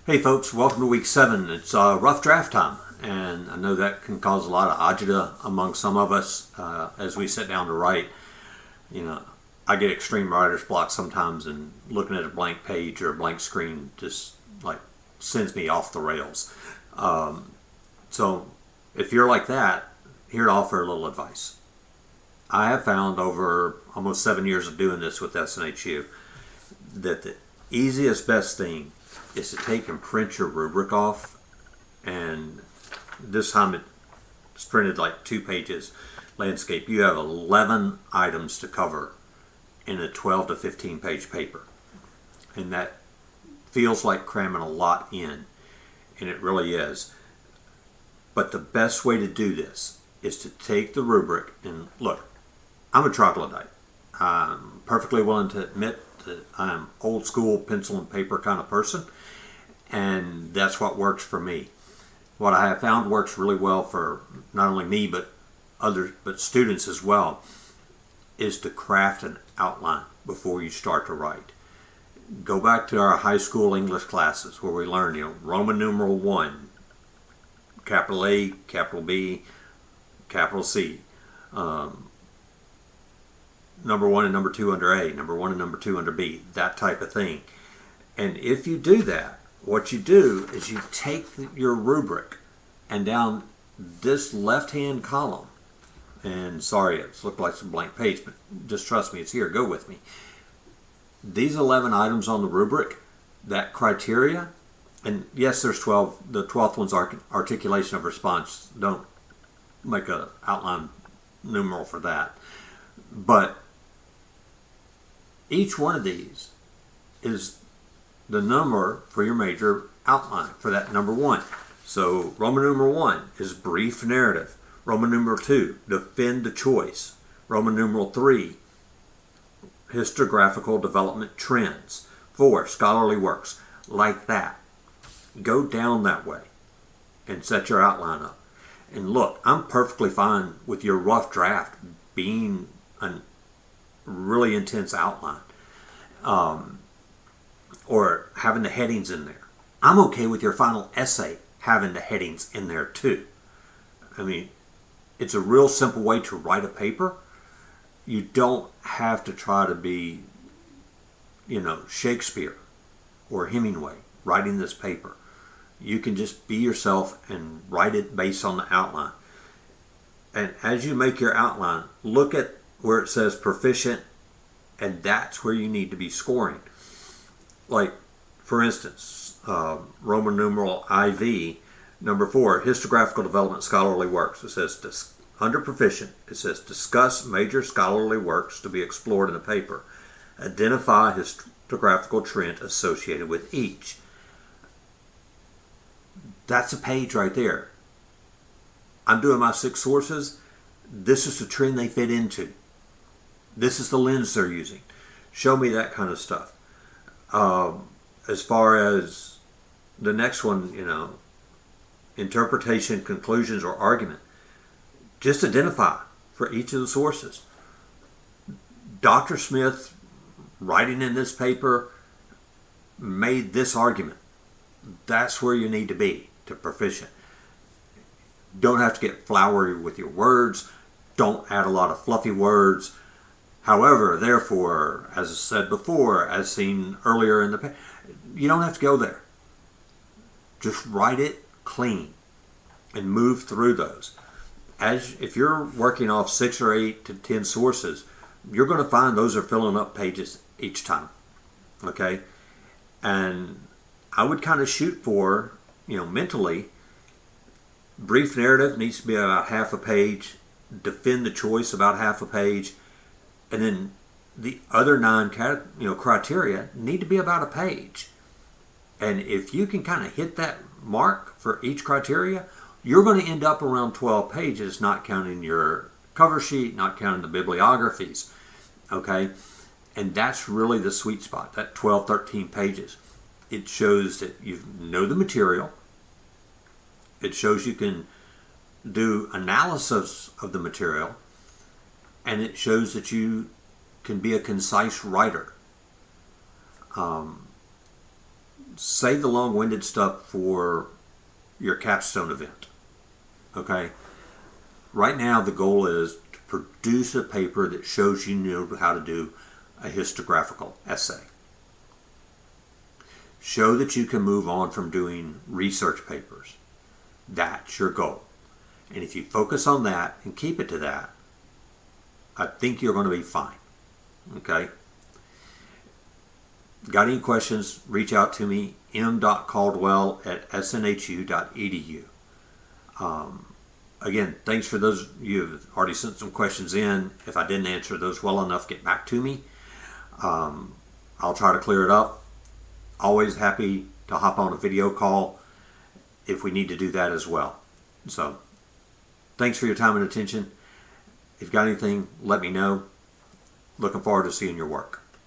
Hey folks, welcome to week 7. It's rough draft time, and I know that can cause a lot of agita among some of us as we sit down to write. You know, I get extreme writer's block sometimes, and looking at a blank page or a blank screen just like sends me off the rails. So if you're like that, here to offer a little advice. I have found over almost 7 years of doing this with SNHU that the easiest, best thing is to take and print your rubric off, and this time it's printed like 2 pages landscape. You have 11 items to cover in a 12 to 15 page paper, and that feels like cramming a lot in, and it really is. But the best way to do this is to take the rubric and look. I'm a troglodyte. I'm perfectly willing to admit that I'm old school pencil and paper kind of person, and that's what works for me. What I have found works really well for not only me but others, but students as well, is to craft an outline before you start to write. Go back to our high school English classes where we learn, Roman numeral 1, capital A, capital B, capital C. Number 1 and number 2 under A, number 1 and number 2 under B, that type of thing. And if you do that, what you do is you take your rubric, and down this left-hand column, and sorry, it's looked like a blank page, but just trust me, it's here, go with me. These 11 items on the rubric, that criteria, and yes, there's 12, the 12th one's articulation of response. Don't make an outline numeral for that. But each one of these is the number for your major outline for that number 1. So Roman numeral 1 is brief narrative. Roman numeral 2, defend the choice. Roman numeral 3, historiographical development trends. 4, scholarly works. Like that. Go down that way and set your outline up. And look, I'm perfectly fine with your rough draft being a really intense outline, or having the headings in there. I'm okay with your final essay having the headings in there too. I mean, it's a real simple way to write a paper. You don't have to try to be, Shakespeare or Hemingway writing this paper. You can just be yourself and write it based on the outline. And as you make your outline, look at where it says proficient, and that's where you need to be scoring. Like, for instance, Roman numeral IV, number 4, historiographical development scholarly works. It says, under proficient, it says, discuss major scholarly works to be explored in a paper. Identify historiographical trend associated with each. That's a page right there. I'm doing my 6 sources. This is the trend they fit into. This is the lens they're using. Show me that kind of stuff. As far as the next one, interpretation, conclusions, or argument, just identify for each of the sources. Dr. Smith, writing in this paper, made this argument. That's where you need to be to proficient. Don't have to get flowery with your words. Don't add a lot of fluffy words. However, therefore, as I said before, as seen earlier in the page, you don't have to go there. Just write it clean and move through those. If you're working off 6 or 8 to 10 sources, you're going to find those are filling up pages each time. Okay? And I would kind of shoot for, mentally, brief narrative needs to be about half a page, defend the choice about half a page, and then the other 9 criteria need to be about a page. And if you can kind of hit that mark for each criteria, you're going to end up around 12 pages, not counting your cover sheet, not counting the bibliographies. Okay? And that's really the sweet spot, that 12, 13 pages. It shows that you know the material. It shows you can do analysis of the material. And it shows that you can be a concise writer. Save the long-winded stuff for your capstone event. Okay? Right now, the goal is to produce a paper that shows you know how to do a historiographical essay. Show that you can move on from doing research papers. That's your goal. And if you focus on that and keep it to that, I think you're going to be fine. Okay? Got any questions, reach out to me, m.caldwell@snhu.edu. Again, thanks for those you have already sent some questions in. If I didn't answer those well enough, get back to me. I'll try to clear it up. Always happy to hop on a video call if we need to do that as well. So, thanks for your time and attention. If you've got anything, let me know. Looking forward to seeing your work.